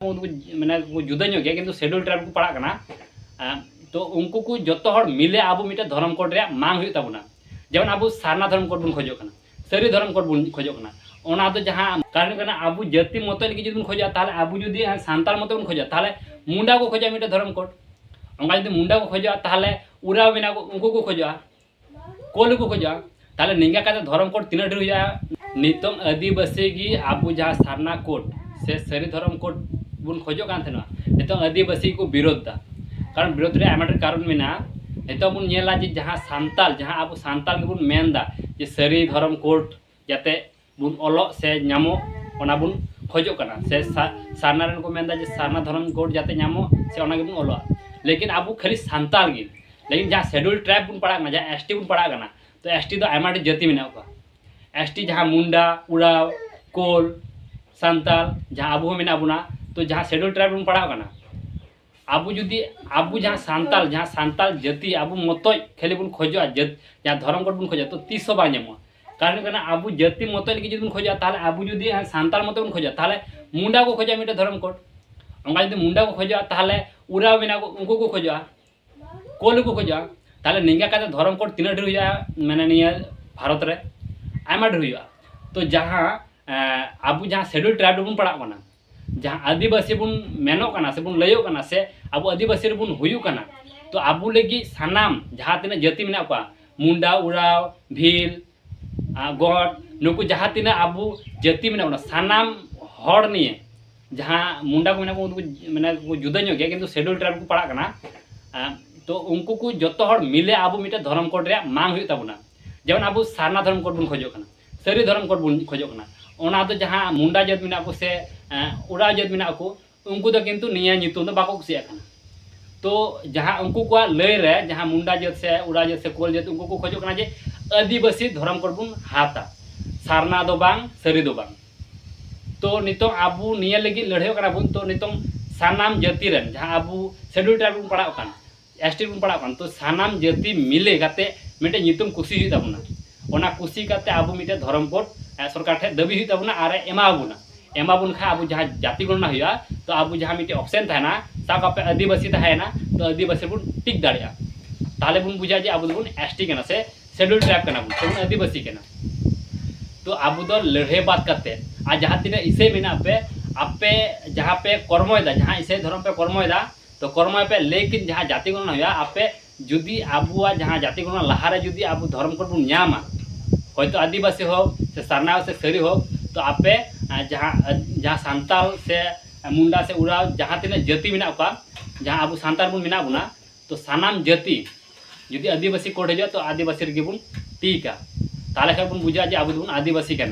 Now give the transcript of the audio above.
मैंने जुदा गया किंतु शेड्यूल ट्राइब को पड़ा करना तो उनको को जो हर मिले अब मिटे धर्म कोड रे मांग हुई ताबुना जेमन अब सारना धर्म कोड बन खोजो कना सरी धर्म कोड बन खोजो कना ओना तो जहां कारण कना अब जाति मतन की जुदी खोजा ताले अब जुदी सांताल मतन खोजा ताले मुंडा को खोजा मिटे धर्म कोड ओंगा जुदी मुंडा को खोजा ताले उराव बिना को उनको को खोजा कोल को खोजा ताले निंगा का धर्म कोड तीन ढेर हुआ नितम आदिवासी की अब जहां सारना कोड से सरी धर्म कोड बन खोजो कान थेना नितम आदिवासी को विरोध दा कारण विरोध रे आमाटर कारण मेना नितम बन नेला जे जहां सांताल जहां अब सांताल के बन मेनदा जे सरी धर्म कोड जाते बुन ओलो से नामो ओना बुन खोजो कना से सारना रन को मेनदा जे सारना धर्म कोड जाते नामो से ओना के बुन ओलो लेकिन अब खाली सांताल गे लेकिन जहां शेड्यूल ट्राइब बुन पड़ा ना जहां एसटी बुन पड़ा ना तो एसटी तो आमाटर जाति मेना को एसटी जहां मुंडा उड़ाव कोल सांताल जहां अब मेना बुना तो जहां शेड्यूल ट्राइब बुन पड़ा ना अब जुदी अब जहां सांताल जाति अब मतो खाली बुन खोजा जहां धर्म कोड बुन खोजा तो 300 बा नामो कारण कना अब जाति मतो लगी जुदी बुन खोजा ताले अब जुदी सांताल मतो बुन खोजा ताले मुंडा को खोजा मिटे धर्म कोड ओंगा जुदी मुंडा को खोजा ताले उराव बिना को उनको को खोजा कोल को खोजा ताले निंगा का धर्म कोड तीन ढेर हुआ माने निया भारत रे आमा ढेर हुआ तो जहां अब जहां शेड्यूल ट्राइब बुन पड़ा कना जहां आदिवासी बुन मेनो कना से बुन लयो कना से अब आदिवासी रे बुन हुयु कना तो आबू लगी सानाम जहां तीन जाति मेना पा मुंडा उराव भील गड नुकु जहां तीन आबू जाति मेना सानाम हड़ निये जहां मुंडा को मेना को माने जुदा गया किंतु शेड्यूल ट्राइब को पड़ा कना तो उनको को जो हर मिले अब मिटे धर्म कोड रे मांग हुई ताबुना जेमन अब सारना धर्म कोड बन खोजो कना सरी धर्म कोड बन खोजो कना ओना तो जहां मुंडा जात मेना को से उड़ा जात मेना को उनको तो किंतु निया नितुम तो बाको कुसिया कना तो जहां उनको को लय रे जहां मुंडा जात से उड़ा जात से कोल जात उनको को खोजो कना जे आदिवासी धर्म कोड बन हाता सारना दो बांग सरी दो बांग तो नितों आबू निया लगी लड़ाई कना बुन तो नितों सानाम जाति रन जहां आबू शेड्यूल ट्राइब बन पड़ा कन एसटी बन पड़ा कन तो सानाम जाति मिले गाते मिटे नितुम कुसी हुई ताबुना ओना कुसी काते आबू मिटे धर्म कोड सरकार ठे दाबी हुई ताबुना आरे एमा बुन खा आबू जहां जाति गणना हुआ तो आबू जहां मिटे ऑप्शन थाना साक आपे आदिवासी थायना तो आदिवासी बुन टिक दाड़िया ताले बुन बुझा जे आबू बुन एसटी कना से शेड्यूल ट्राइब कना बुन आदिवासी कना तो आबू दो लड़ाई बात करते आ जहां तीन इसे मेना आपे जहां पे कर्मयदा जहां इसे धर्म पे कर्मयदा तो कर्मय पे लेकिन जहां जाति गणना हुआ आपे जुदी आबुआ जहां जाति गणना लहारे जुदी आबू धर्म कोड बुन न्यामा होयतो आदिवासी हो से सारना से सरी हो तो आपे जहां सांताल से मुंडा से उड़ाव जहां तीन जाति मेना का जहां आबू सांताल बुन मेना बुना तो सानाम जाति जुदी आदिवासी कोड हो तो आदिवासी रे बुन टीका ताले खान बुन बुझा जे आबू बुन आदिवासी कना।